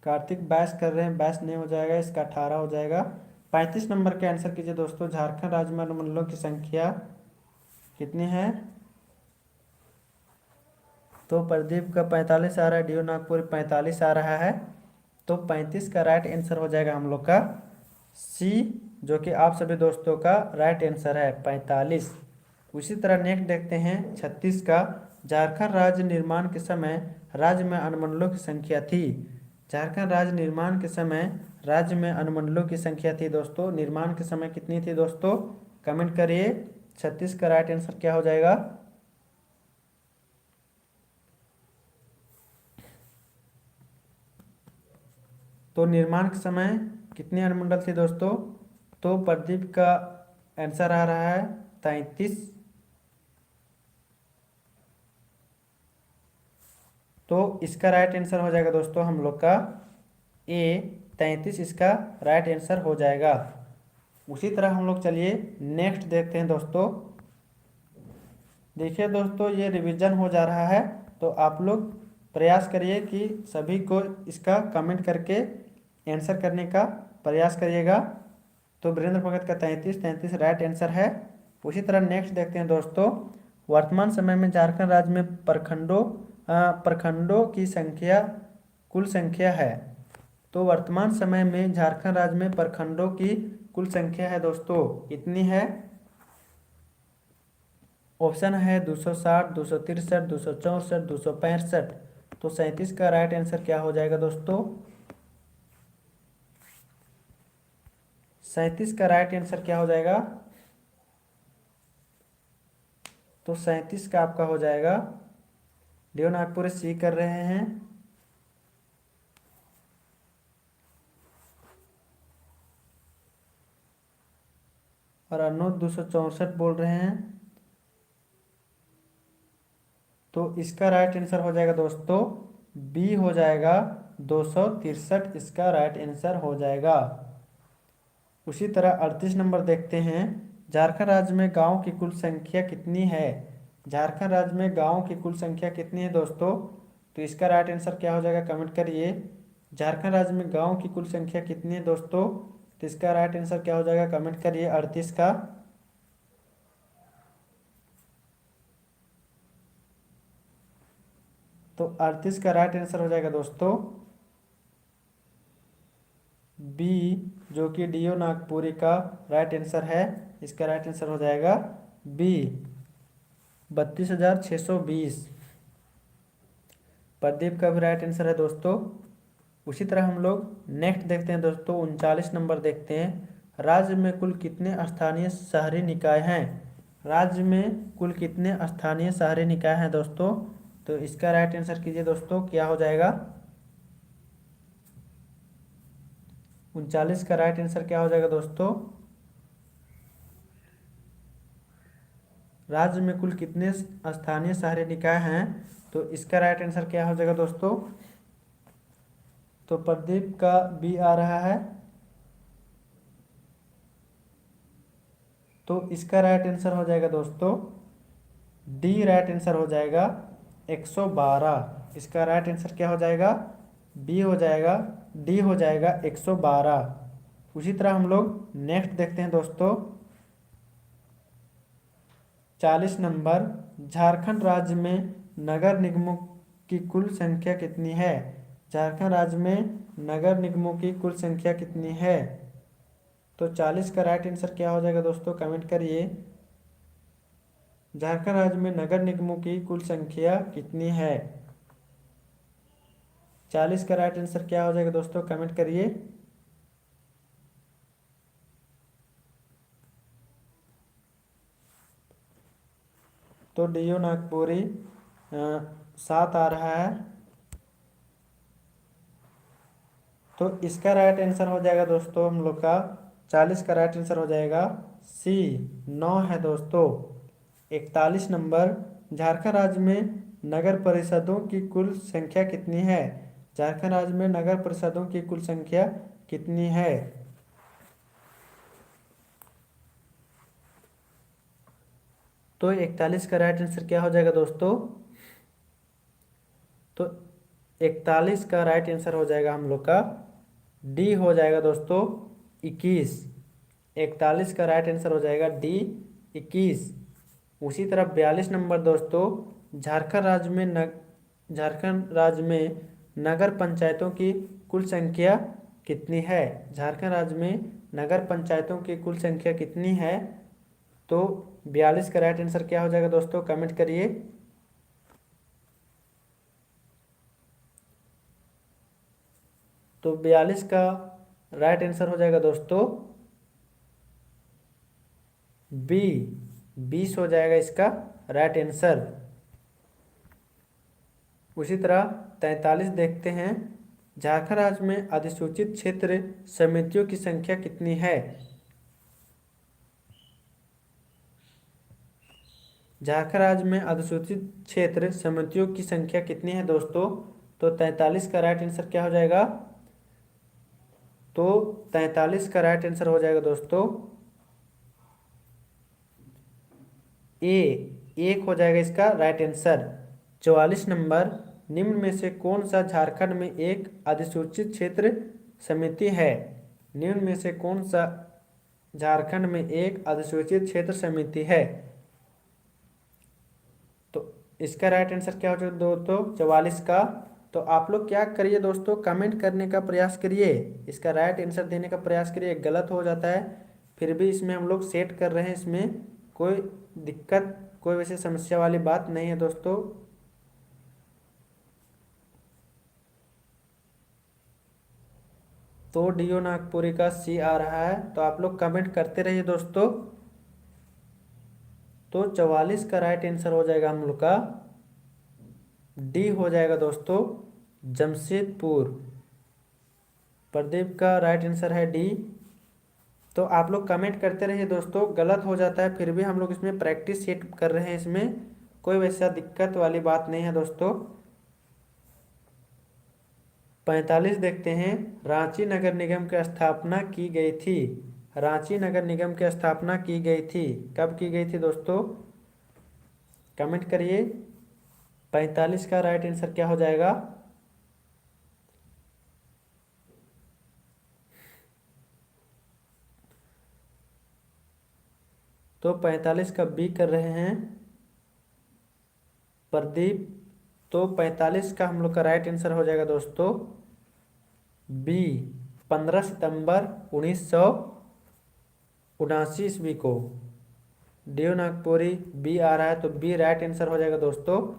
कार्तिक 22 कर रहे हैं, 22 नहीं हो जाएगा, इसका 18 हो जाएगा। 35 नंबर के आंसर कीजिए दोस्तों। झारखंड राज्य में अनुमंडलों की संख्या कितनी है? तो प्रदीप का 45 आ रहा है, डीओ नागपुर 45 आ रहा है। तो 35 का राइट आंसर हो जाएगा हम लोग का सी, जो कि आप सभी दोस्तों का राइट आंसर है 45। उसी तरह नेक्स्ट देखते हैं 36 का, झारखंड राज्य निर्माण के समय राज्य में अनुमंडलों की संख्या थी। झारखंड राज्य निर्माण के समय राज्य में अनुमंडलों की संख्या थी दोस्तों। निर्माण के समय कितनी थी दोस्तों? कमेंट करिए। 36 का राइट आंसर क्या हो जाएगा? तो निर्माण के समय कितने अनुमंडल थे दोस्तों? तो प्रदीप का आंसर आ रहा है 33। तो इसका राइट आंसर हो जाएगा दोस्तों हम लोग का ए, 33 इसका राइट आंसर हो जाएगा। उसी तरह हम लोग चलिए नेक्स्ट देखते हैं दोस्तों। देखिए दोस्तों, ये रिवीजन हो जा रहा है, तो आप लोग प्रयास करिए कि सभी को इसका कमेंट करके आंसर करने का प्रयास करिएगा। तो वीरेंद्र भगत का 33 राइट आंसर है। उसी तरह नेक्स्ट देखते हैं दोस्तों, वर्तमान समय में झारखंड राज्य में प्रखंडों की संख्या कुल संख्या है। तो वर्तमान समय में झारखंड राज्य में प्रखंडों की कुल संख्या है दोस्तों, कितनी है? ऑप्शन है 260, 263, 264, 265। तो 37 का राइट आंसर क्या हो जाएगा दोस्तों? 37 का राइट आंसर क्या हो जाएगा? तो 37 का आपका हो जाएगा, डीओ नागपुर सी कर रहे हैं। और अनोद 264 बोल रहे हैं। तो इसका राइट आंसर हो जाएगा दोस्तों बी हो जाएगा, 263 इसका राइट आंसर हो जाएगा। उसी तरह 38 नंबर देखते हैं, झारखंड राज्य में गांव की कुल संख्या कितनी है? झारखंड राज्य में गांव की कुल संख्या कितनी है दोस्तों? तो इसका राइट आंसर क्या हो जाएगा? कमेंट करिए। झारखंड राज्य में गांव की कुल संख्या कितनी है दोस्तों? तो इसका राइट आंसर क्या हो जाएगा? कमेंट करिए 38 का। तो 38 का राइट आंसर हो जाएगा दोस्तों बी, जो कि डीओ नागपुरी का राइट आंसर है। इसका राइट आंसर हो जाएगा बी, 32,620। प्रदीप का भी राइट आंसर है दोस्तों। उसी तरह हम लोग नेक्स्ट देखते हैं दोस्तों, 39 नंबर देखते हैं, राज्य में कुल कितने स्थानीय शहरी निकाय हैं? राज्य में कुल कितने स्थानीय शहरी निकाय हैं दोस्तों? तो इसका राइट आंसर कीजिए दोस्तों, क्या हो जाएगा? 39 का राइट आंसर क्या हो जाएगा दोस्तों? राज्य में कुल कितने स्थानीय शहरी निकाय हैं? तो इसका राइट आंसर क्या हो जाएगा दोस्तों? तो प्रदीप का बी आ रहा है। तो इसका राइट आंसर हो जाएगा दोस्तों डी, राइट आंसर हो जाएगा 112। इसका राइट आंसर क्या हो जाएगा? बी हो जाएगा, डी हो जाएगा 112। उसी तरह हम लोग नेक्स्ट देखते हैं दोस्तों, 40 नंबर, झारखंड राज्य में नगर निगमों की कुल संख्या कितनी है? झारखंड राज्य में नगर निगमों की कुल संख्या कितनी है? तो 40 का राइट आंसर क्या हो जाएगा दोस्तों? कमेंट करिए। झारखंड राज्य में नगर निगमों की कुल संख्या कितनी है? 40 का राइट आंसर क्या हो जाएगा दोस्तों? कमेंट करिए। तो डीओ नागपुरी 7 आ रहा है। तो इसका राइट आंसर हो जाएगा दोस्तों हम लोग का 40 का राइट आंसर हो जाएगा सी, 9 है दोस्तों। 41 नंबर, झारखंड राज्य में नगर परिषदों की कुल संख्या कितनी है? झारखंड राज्य में नगर परिषदों की कुल संख्या कितनी है? तो 41 का राइट आंसर क्या हो जाएगा दोस्तों? तो 41 का राइट आंसर हो जाएगा हम लोग का डी हो जाएगा दोस्तों 21। 41 का राइट आंसर हो जाएगा डी 21। उसी तरह 42 नंबर दोस्तों, झारखंड राज्य में नगर पंचायतों की कुल संख्या कितनी है? झारखंड राज्य में नगर पंचायतों की कुल संख्या कितनी है? तो 42 का राइट आंसर क्या हो जाएगा दोस्तों? कमेंट करिए। तो 42 का राइट आंसर हो जाएगा दोस्तों बी 20 हो जाएगा इसका राइट आंसर। उसी तरह 43 देखते हैं, झारखंड राज्य में अधिसूचित क्षेत्र समितियों की संख्या कितनी है? झारखंड राज्य में अधिसूचित क्षेत्र समितियों की संख्या कितनी है दोस्तों? तो 43 का राइट आंसर क्या हो जाएगा? तो 43 का राइट आंसर हो जाएगा दोस्तों ए 1 हो जाएगा इसका राइट आंसर। 44 नंबर, निम्न में से कौन सा झारखंड में एक अधिसूचित क्षेत्र समिति है? निम्न में से कौन सा झारखंड में एक अधिसूचित क्षेत्र समिति है? तो इसका राइट आंसर क्या हो जाएगा दोस्तों? 44 का। तो आप लोग क्या करिए दोस्तों, कमेंट करने का प्रयास करिए, इसका राइट आंसर देने का प्रयास करिए। गलत हो जाता है फिर भी इसमें हम लोग सेट कर रहे हैं, इसमें कोई दिक्कत, कोई वैसे समस्या वाली बात नहीं है दोस्तों। तो डीओ नागपुरी का सी आ रहा है, तो आप लोग कमेंट करते रहिए दोस्तों। तो 44 का राइट आंसर हो जाएगा हम लोग का डी हो जाएगा दोस्तों जमशेदपुर। प्रदीप का राइट आंसर है डी। तो आप लोग कमेंट करते रहिए दोस्तों, गलत हो जाता है फिर भी हम लोग इसमें प्रैक्टिस सेट कर रहे हैं, इसमें कोई वैसा दिक्कत वाली बात नहीं है दोस्तों। 45 देखते हैं, रांची नगर निगम की स्थापना की गई थी। रांची नगर निगम की स्थापना की गई थी, कब की गई थी दोस्तों? कमेंट करिए। 45 का राइट आंसर क्या हो जाएगा? तो 45 का बी कर रहे हैं प्रदीप। तो 45 का हम लोग का राइट आंसर हो जाएगा दोस्तों बी 15 सितंबर 1979 ईस्वी को। डीओ नागपुरी बी आ रहा है, तो बी राइट आंसर हो जाएगा दोस्तों।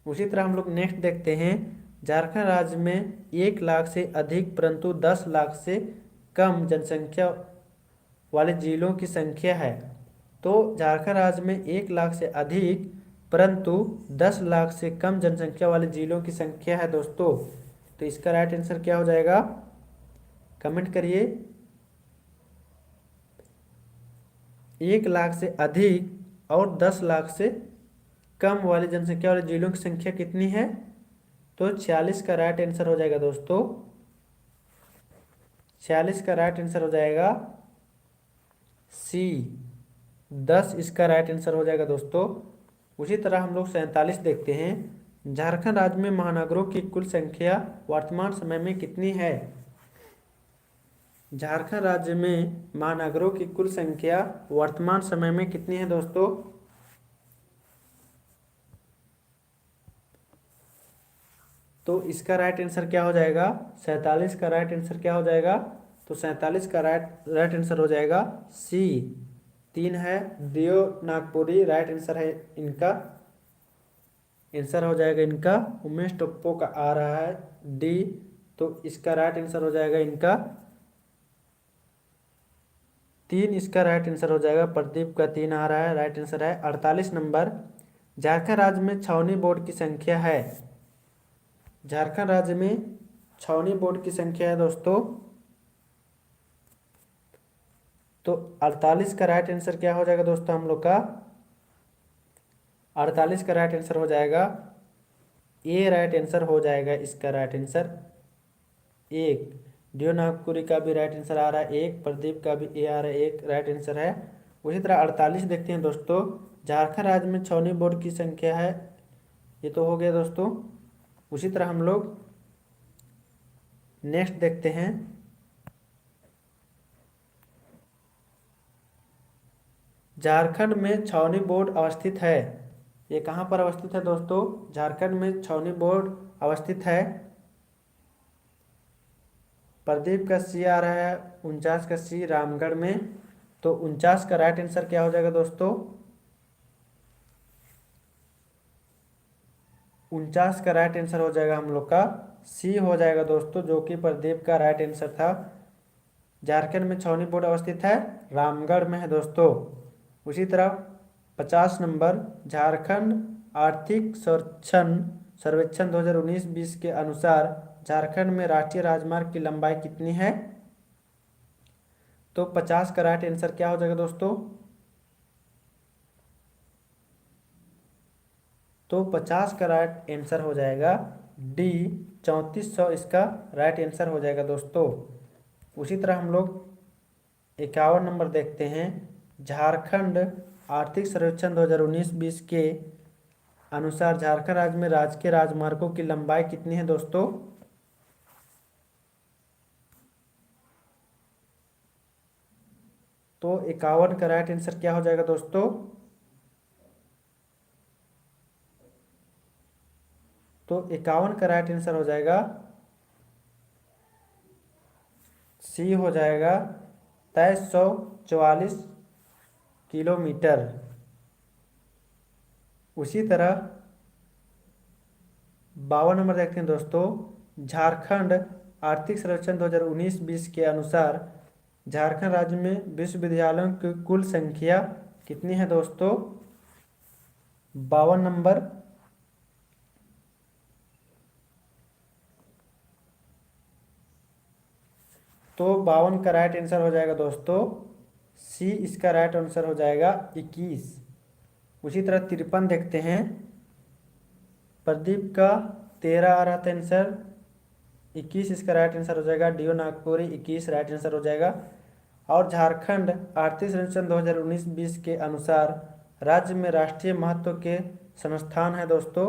उसी तरह हम लोग नेक्स्ट देखते हैं, झारखंड राज्य में 1 लाख से अधिक परंतु 10 लाख से कम जनसंख्या वाले जिलों की संख्या है। तो झारखंड राज्य में 1 लाख से अधिक परंतु 10 लाख से कम जनसंख्या वाले जिलों की संख्या है दोस्तों। तो इसका राइट आंसर क्या हो जाएगा? कमेंट करिए। 1 लाख से अधिक और 10 लाख से कम वाली जनसंख्या वाले जिलों की संख्या कितनी है? तो 46 का राइट आंसर हो जाएगा दोस्तों 46 का राइट आंसर हो जाएगा सी 10 इसका राइट आंसर हो जाएगा दोस्तों। उसी तरह हम लोग 47 देखते हैं, झारखंड राज्य में महानगरों की कुल संख्या वर्तमान समय में कितनी है? झारखंड राज्य में महानगरों की कुल संख्या वर्तमान समय में कितनी है दोस्तों? तो इसका राइट आंसर क्या हो जाएगा? 47 का राइट आंसर क्या हो जाएगा? तो 47 का राइट आंसर हो जाएगा सी 3 है। दियो नागपुरी राइट आंसर है इनका, आंसर हो जाएगा इनका। उमेश टोप्पो का आ रहा है डी, तो इसका राइट आंसर हो जाएगा इनका 3, इसका राइट आंसर हो जाएगा। प्रदीप का 3 आ रहा है, राइट आंसर है। 48 नंबर, झारखंड राज्य में छावनी बोर्ड की संख्या है। झारखंड राज्य में छावनी बोर्ड की संख्या है दोस्तों। तो 48 का राइट आंसर क्या हो जाएगा दोस्तों हम लोग का? 48 का राइट आंसर हो जाएगा ए राइट आंसर हो जाएगा इसका राइट आंसर। एक डियो नागपुरी का भी राइट आंसर आ रहा है, एक प्रदीप का भी ए आ रहा है, एक राइट आंसर है। उसी तरह 48 देखते हैं दोस्तों। झारखंड राज्य में छावनी बोर्ड की संख्या है, ये तो हो गया दोस्तों। उसी तरह हम लोग नेक्स्ट देखते हैं। झारखंड में छावनी बोर्ड अवस्थित है, ये कहाँ पर अवस्थित है दोस्तों? झारखंड में छावनी बोर्ड अवस्थित है। प्रदीप का सी आ रहा है, 49 का सी रामगढ़ में। तो 49 का राइट आंसर क्या हो जाएगा दोस्तों? 49 का राइट आंसर हो जाएगा हम लोग का सी हो जाएगा दोस्तों, जो कि प्रदीप का राइट आंसर था। झारखंड में छावनी बोर्ड अवस्थित है, रामगढ़ में है दोस्तों। उसी तरह 50 नंबर, झारखंड आर्थिक सर्वेक्षण 2019-20 के अनुसार झारखंड में राष्ट्रीय राजमार्ग की लंबाई कितनी है? तो 50 का राइट आंसर क्या हो जाएगा दोस्तों? तो 50 का राइट आंसर हो जाएगा डी, 3400 इसका राइट आंसर हो जाएगा दोस्तों। उसी तरह हम लोग 51 नंबर देखते हैं। झारखंड आर्थिक सर्वेक्षण 2019-20 के अनुसार झारखंड राज्य में राजकीय राजमार्गों की लंबाई कितनी है दोस्तों? तो 51 का राइट आंसर क्या हो जाएगा दोस्तों? तो 51 का राइट आंसर हो जाएगा सी हो जाएगा 2344 किलोमीटर। उसी तरह 52 नंबर देखते हैं दोस्तों। झारखंड आर्थिक सर्वेक्षण 2019-20 के अनुसार झारखंड राज्य में विश्वविद्यालयों की कुल संख्या कितनी है दोस्तों? 52 नंबर। तो 52 का राइट आंसर हो जाएगा दोस्तों सी, इसका राइट आंसर हो जाएगा 21। उसी तरह 53 देखते हैं। प्रदीप का 13 आ रहा था आंसर, 21 इसका राइट आंसर हो जाएगा। डीओ नागपुरी 21 राइट आंसर हो जाएगा। और झारखंड आर्थिक सर्वेक्षण 2019-20 के अनुसार राज्य में राष्ट्रीय महत्व के संस्थान है दोस्तों।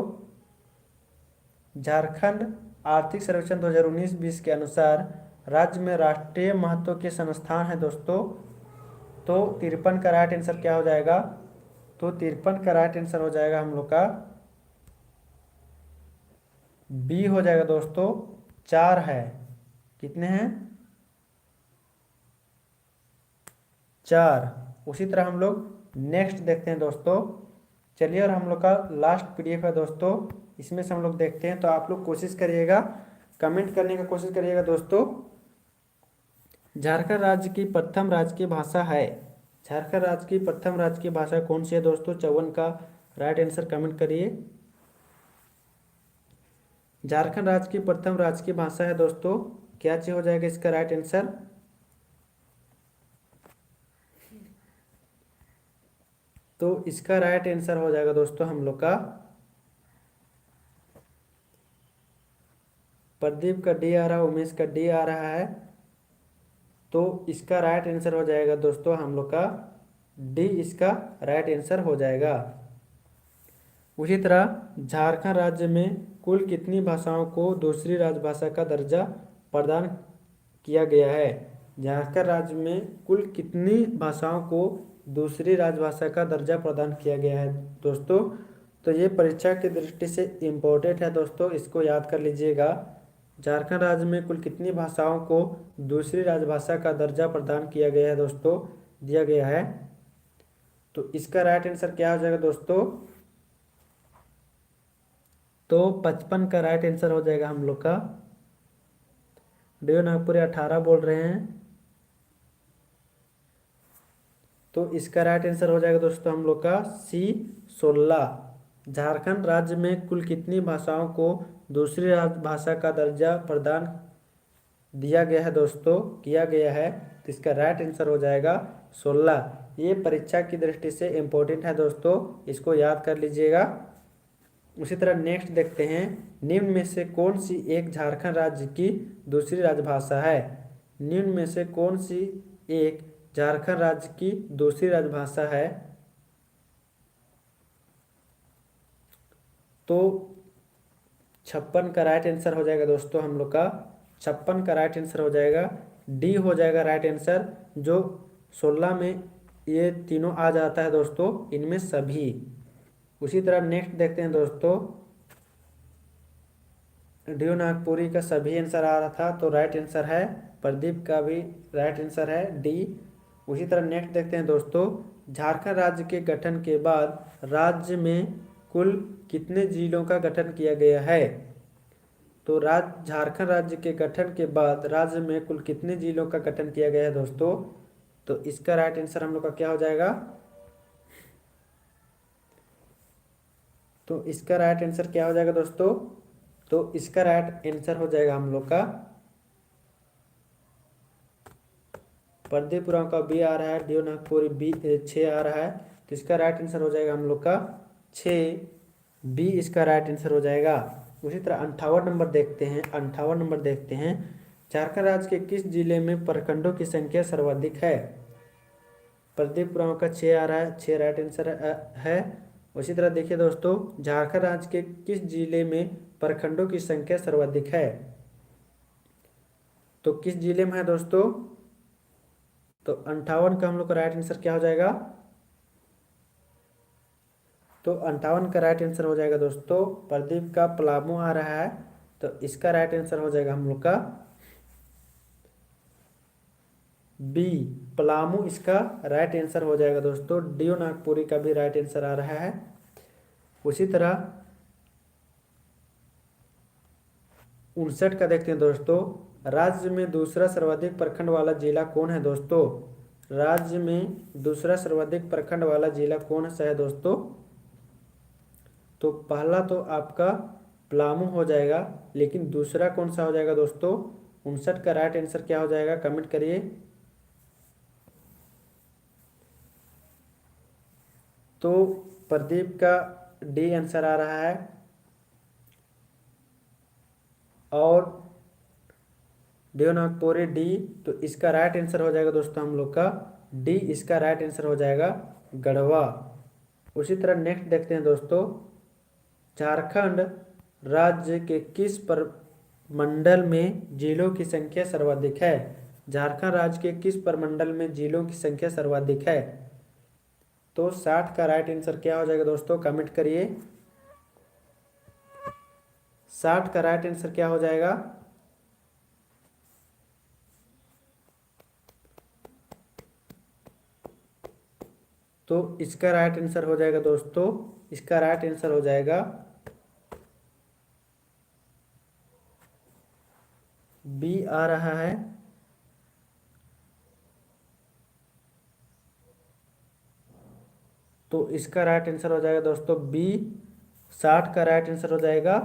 झारखंड आर्थिक सर्वेक्षण 2019-20 के अनुसार राज्य में राष्ट्रीय महत्व के संस्थान है दोस्तों। तो 53 का राइट आंसर क्या हो जाएगा? तो 53 का राइट आंसर हो जाएगा हम लोग का बी हो जाएगा दोस्तों, 4 है। कितने हैं? 4। उसी तरह हम लोग नेक्स्ट देखते हैं दोस्तों। चलिए, और हम लोग का लास्ट पीडीएफ है दोस्तों, इसमें से हम लोग देखते हैं। तो आप लोग कोशिश करिएगा, कमेंट करने का कोशिश करिएगा दोस्तों। झारखंड राज्य की प्रथम राजकीय भाषा है, झारखंड राज्य की प्रथम राजकीय भाषा कौन सी है दोस्तों? 54 का राइट आंसर कमेंट करिए। झारखंड राज्य की प्रथम राजकीय भाषा है दोस्तों, क्या चीज हो जाएगा इसका राइट आंसर? तो इसका राइट आंसर हो जाएगा दोस्तों हम लोग का प्रदीप का डी आ रहा है, उमेश का डी आ रहा है। तो इसका राइट आंसर हो जाएगा दोस्तों हम लोग का डी, इसका राइट आंसर हो जाएगा। उसी तरह झारखंड राज्य में कुल कितनी भाषाओं को दूसरी राजभाषा का दर्जा प्रदान किया गया है? झारखंड राज्य में कुल कितनी भाषाओं को दूसरी राजभाषा का दर्जा प्रदान किया गया है दोस्तों? तो ये परीक्षा की दृष्टि से इम्पोर्टेंट है दोस्तों, इसको याद कर लीजिएगा। झारखंड राज्य में कुल कितनी भाषाओं को दूसरी राजभाषा का दर्जा प्रदान किया गया है दोस्तों, दिया गया है। तो इसका राइट आंसर क्या हो जाएगा दोस्तों? तो 55 का राइट आंसर हो जाएगा हम लोग का। डीओ नागपुरी 18 बोल रहे हैं, तो इसका राइट आंसर हो जाएगा दोस्तों हम लोग का सी, 16। झारखंड राज्य में कुल कितनी भाषाओं को दूसरी राजभाषा का दर्जा प्रदान दिया गया है दोस्तों, किया गया है? तो इसका राइट आंसर हो जाएगा 16। ये परीक्षा की दृष्टि से इम्पोर्टेंट है दोस्तों, इसको याद कर लीजिएगा। उसी तरह नेक्स्ट देखते हैं, निम्न में से कौन सी एक झारखंड राज्य की दूसरी राजभाषा है। निम्न में से कौन सी एक झारखंड राज्य की दूसरी राजभाषा है। तो 56 का राइट आंसर हो जाएगा दोस्तों हम लोग का, 56 का राइट आंसर हो जाएगा डी हो जाएगा राइट आंसर। जो 16 में ये तीनों आ जाता है दोस्तों, इनमें सभी। उसी तरह नेक्स्ट देखते हैं दोस्तों, डी नागपुरी का सभी आंसर आ रहा था, तो राइट आंसर है। प्रदीप का भी राइट आंसर है डी। उसी तरह नेक्स्ट देखते हैं दोस्तों, झारखंड राज्य के गठन के बाद राज्य में कुल कितने जिलों का गठन किया गया है। तो झारखंड राज्य के गठन के बाद राज्य में कुल कितने जिलों का गठन किया गया है दोस्तों। तो इसका राइट आंसर हम लोग का क्या हो जाएगा। तो इसका राइट आंसर क्या हो जाएगा दोस्तों। तो इसका राइट आंसर हो जाएगा हम लोग का, परदीपुरा का बी आ रहा है, डी नागपुरी बी 6 आ रहा है, तो इसका राइट आंसर हो जाएगा हम लोग का 6 बी, इसका राइट आंसर हो जाएगा। उसी तरह 58 नंबर देखते हैं, 58 नंबर देखते हैं, झारखंड राज्य के किस जिले में प्रखंडों की संख्या सर्वाधिक है। प्रदीपुरा का 6 आ रहा है, 6 राइट आंसर है। उसी तरह देखिए दोस्तों, झारखंड राज्य के किस जिले में प्रखंडों की संख्या सर्वाधिक है। तो किस जिले में है दोस्तों। तो 58 का हम लोग का राइट आंसर क्या हो जाएगा। तो 58 का राइट आंसर हो जाएगा दोस्तों, प्रदीप का पलामू आ रहा है, तो इसका राइट आंसर हो जाएगा हम लोग का बी, पलामू इसका राइट आंसर हो जाएगा दोस्तों। डी नागपुरी का भी राइट आंसर आ रहा है। उसी तरह 59 का देखते हैं दोस्तों, राज्य में दूसरा सर्वाधिक प्रखंड वाला जिला कौन है दोस्तों। राज्य में दूसरा सर्वाधिक प्रखंड वाला जिला कौन सा है दोस्तों। तो पहला तो आपका पलामू हो जाएगा, लेकिन दूसरा कौन सा हो जाएगा दोस्तों। 59 का राइट आंसर क्या हो जाएगा, कमेंट करिए। तो प्रदीप का डी आंसर आ रहा है, और देवनागपुरी डी, तो इसका राइट आंसर हो जाएगा दोस्तों हम लोग का डी, इसका राइट आंसर हो जाएगा गढ़वा। उसी तरह नेक्स्ट देखते हैं दोस्तों, झारखंड राज्य के किस प्रमंडल में जिलों की संख्या सर्वाधिक है। झारखंड राज्य के किस प्रमंडल में जिलों की संख्या सर्वाधिक है। तो 60 का राइट आंसर क्या हो जाएगा दोस्तों, कमेंट करिए। 60 का राइट आंसर क्या हो जाएगा। तो इसका राइट आंसर हो जाएगा दोस्तों, इसका राइट आंसर हो जाएगा बी आ रहा है। तो इसका राइट आंसर हो जाएगा दोस्तों बी, 60 का राइट आंसर हो जाएगा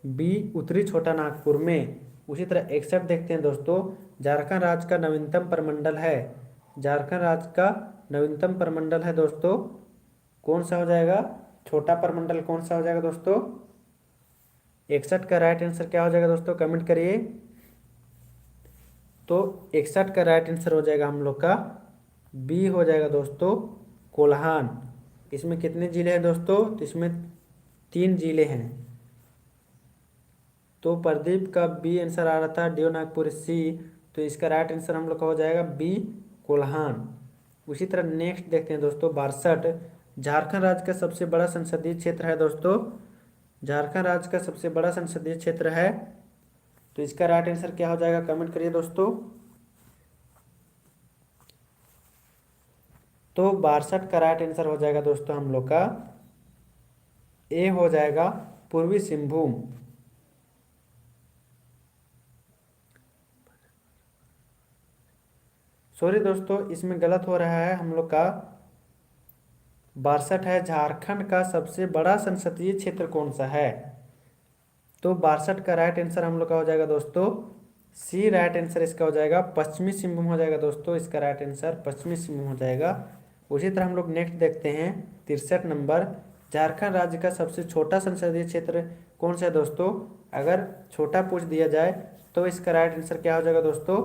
बी, उत्तरी छोटा नागपुर में। उसी तरह 61 देखते हैं दोस्तों, झारखंड राज्य का नवीनतम प्रमंडल है। झारखंड राज्य का नवीनतम प्रमंडल है दोस्तों, कौन सा हो जाएगा। छोटा प्रमंडल कौन सा हो जाएगा दोस्तों। 61 का राइट आंसर क्या हो जाएगा दोस्तों, कमेंट करिए। तो 61 का राइट आंसर हो जाएगा हम लोग का बी हो जाएगा दोस्तों, कोल्हान। इसमें कितने जिले हैं दोस्तों, तो इसमें 3 जिले हैं। तो प्रदीप का बी आंसर आ रहा था, डी नागपुर सी, तो इसका राइट आंसर हम लोग का हो जाएगा बी, कोल्हान। उसी तरह नेक्स्ट देखते हैं दोस्तों, 62, झारखंड राज्य का सबसे बड़ा संसदीय क्षेत्र है दोस्तों। झारखंड राज्य का सबसे बड़ा संसदीय क्षेत्र है, तो इसका राइट आंसर क्या हो जाएगा, कमेंट करिए दोस्तों। तो 62 का राइट आंसर हो जाएगा दोस्तों हम लोग का ए हो जाएगा, पूर्वी सिंहभूम। सॉरी दोस्तों, इसमें गलत हो रहा है हम लोग का, 62 है। झारखंड का सबसे बड़ा संसदीय क्षेत्र कौन सा है। तो 62 का राइट आंसर हम लोग का हो जाएगा दोस्तों सी, राइट आंसर इसका हो जाएगा पश्चिमी सिंहभूम हो जाएगा दोस्तों, इसका राइट आंसर पश्चिमी सिंहभूम हो जाएगा। उसी तरह हम लोग नेक्स्ट देखते हैं 63 नंबर, झारखंड राज्य का सबसे छोटा संसदीय क्षेत्र कौन सा है दोस्तों? अगर छोटा पूछ दिया जाए तो इसका राइट आंसर क्या हो जाएगा दोस्तों?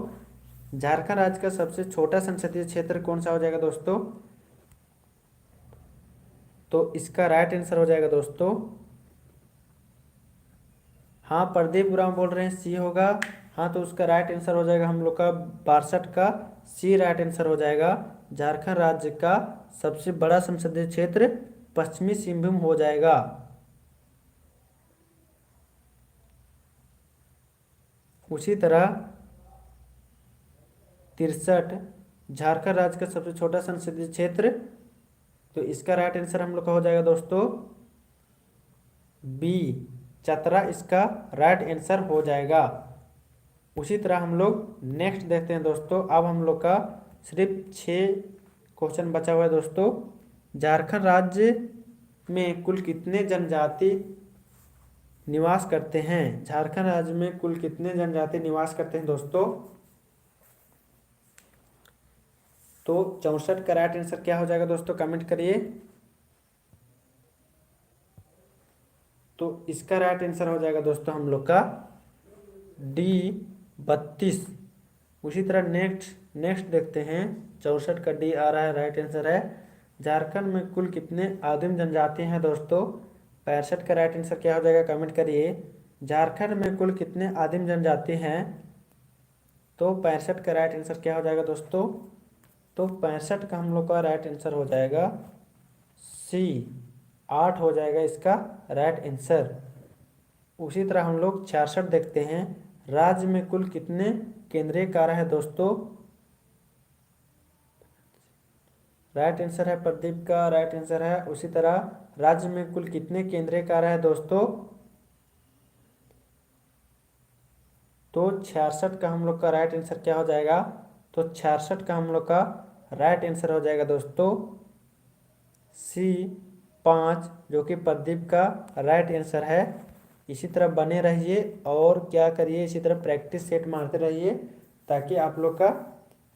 झारखंड राज्य का सबसे छोटा संसदीय क्षेत्र कौन सा हो जाएगा दोस्तों? तो इसका राइट आंसर हो जाएगा दोस्तों, हाँ प्रदीप उरांव बोल रहे हैं सी होगा। हाँ तो उसका राइट आंसर हो जाएगा हम लोग का 62 का सी राइट आंसर हो जाएगा। झारखंड राज्य का सबसे बड़ा संसदीय क्षेत्र पश्चिमी सिंहभूम हो जाएगा। उसी तरह 63 झारखंड राज्य का सबसे छोटा संसदीय क्षेत्र, तो इसका राइट आंसर हम लोग का हो जाएगा दोस्तों बी चतरा, इसका राइट आंसर हो जाएगा। उसी तरह हम लोग नेक्स्ट देखते हैं दोस्तों। अब हम लोग का सिर्फ 6 क्वेश्चन बचा हुआ है दोस्तों। झारखंड राज्य में कुल कितने जनजाति निवास करते हैं? झारखंड राज्य में कुल कितने जनजाति निवास करते हैं दोस्तों? तो 64 का राइट आंसर क्या हो जाएगा दोस्तों, कमेंट करिए। तो इसका राइट आंसर हो जाएगा दोस्तों हम लोग का डी 32। उसी तरह नेक्स्ट देखते हैं। 64 का डी आ रहा है, राइट आंसर है। झारखंड में कुल कितने आदिम जनजाति हैं दोस्तों? 65 का राइट आंसर क्या हो जाएगा, कमेंट करिए। झारखंड में कुल कितने आदिम जनजाति हैं? तो 65 का राइट आंसर क्या हो जाएगा दोस्तों? तो 65 का हम लोग का राइट आंसर हो जाएगा सी 8 हो जाएगा इसका राइट आंसर। उसी तरह हम लोग 66 देखते हैं। राज्य में कुल कितने केंद्रीय कारा है दोस्तों? राइट आंसर है प्रदीप का राइट आंसर है। उसी तरह राज्य में कुल कितने केंद्रीय कारा है दोस्तों? तो 66 का हम लोग का राइट आंसर क्या हो जाएगा? तो 66 का हम लोग का राइट आंसर हो जाएगा दोस्तों सी 5, जो कि प्रदीप का राइट आंसर है। इसी तरह बने रहिए और क्या करिए, इसी तरह प्रैक्टिस सेट मारते रहिए ताकि आप लोग का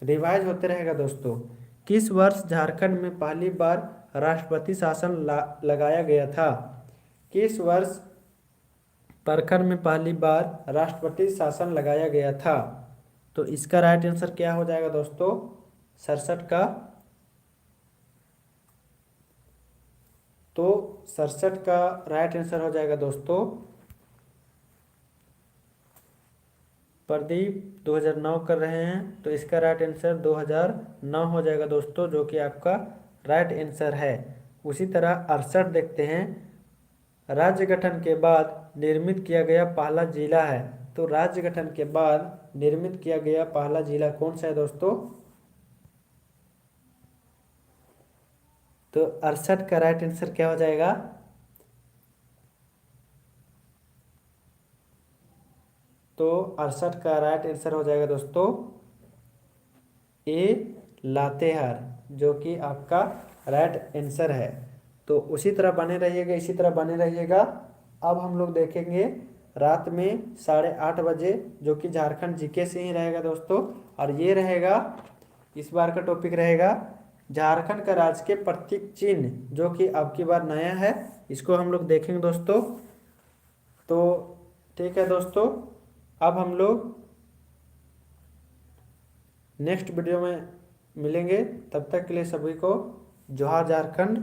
रिवाइज होते रहेगा दोस्तों। किस वर्ष झारखंड में पहली बार राष्ट्रपति शासन लगाया गया था? किस वर्ष झारखंड में पहली बार राष्ट्रपति शासन लगाया गया था? तो इसका राइट आंसर क्या हो जाएगा दोस्तों? 67 का। तो 67 का राइट आंसर हो जाएगा दोस्तों प्रदीप 2009 कर रहे हैं, तो इसका राइट आंसर 2009 हो जाएगा दोस्तों, जो कि आपका राइट आंसर है। उसी तरह 68 देखते हैं। राज्य गठन के बाद निर्मित किया गया पहला जिला है। तो राज्य गठन के बाद निर्मित किया गया पहला जिला कौन सा है दोस्तों? तो 68 का राइट आंसर क्या हो जाएगा? तो 68 का राइट आंसर हो जाएगा दोस्तों ए लातेहार, जो कि आपका राइट आंसर है। तो उसी तरह बने रहिएगा, इसी तरह बने रहिएगा। अब हम लोग देखेंगे रात में 8:30 बजे, जो कि झारखंड जीके से ही रहेगा दोस्तों। और ये रहेगा, इस बार का टॉपिक रहेगा झारखंड का राजकीय प्रतीक चिन्ह, जो कि अब की बार नया है। इसको हम लोग देखेंगे दोस्तों। तो ठीक है दोस्तों, अब हम लोग नेक्स्ट वीडियो में मिलेंगे। तब तक के लिए सभी को जोहार झारखंड।